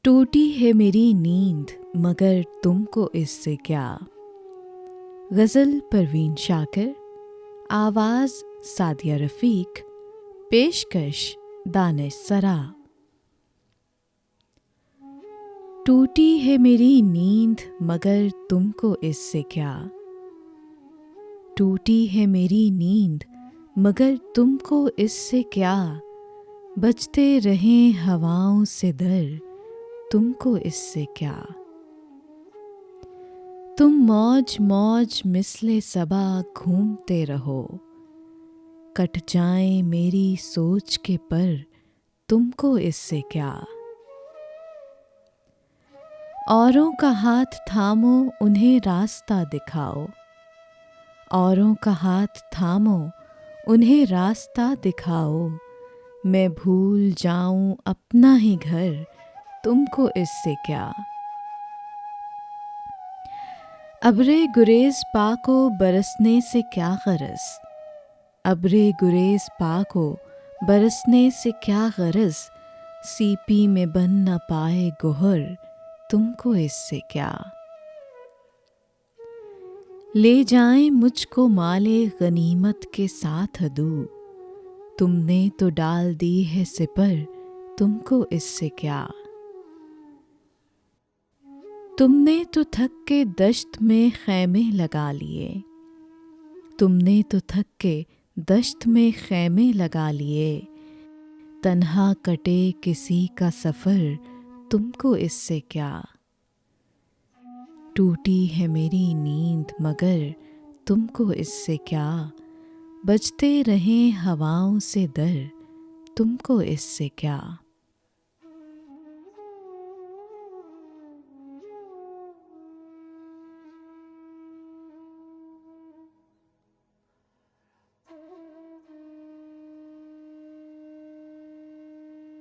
टूटी है मेरी नींद मगर तुमको इससे क्या। गज़ल परवीन शाकिर, आवाज़ सादिया रफ़ीक, पेशकश दानिश सरा। टूटी है मेरी नींद मगर तुमको इससे क्या। टूटी है मेरी नींद मगर तुमको इससे क्या। बजते रहें हवाओं से दर, तुमको इससे क्या। तुम मौज मौज मिसले सबा घूमते रहो, कट जाएं मेरी सोच के पर, तुमको इससे क्या। औरों का हाथ थामो उन्हें रास्ता दिखाओ, औरों का हाथ थामो उन्हें रास्ता दिखाओ। मैं भूल जाऊं अपना ही घर, तुमको इससे क्या। अब्रे गुरेज पाको बरसने से क्या गरज, अब्रे गुरेज पाको बरसने से क्या गरज। सीपी में बन न पाए गोहर, तुमको इससे क्या। ले जाएं मुझको माले गनीमत के साथ अदू, तुमने तो डाल दी है सिपर, तुमको इससे क्या। तुमने तो थक के दश्त में खैमे लगा लिए, तुमने तो थक के दश्त में खैमे लगा लिए। तन्हा कटे किसी का सफ़र, तुमको इससे क्या। टूटी है मेरी नींद मगर तुमको इससे क्या। बजते रहें हवाओं से दर, तुमको इससे क्या।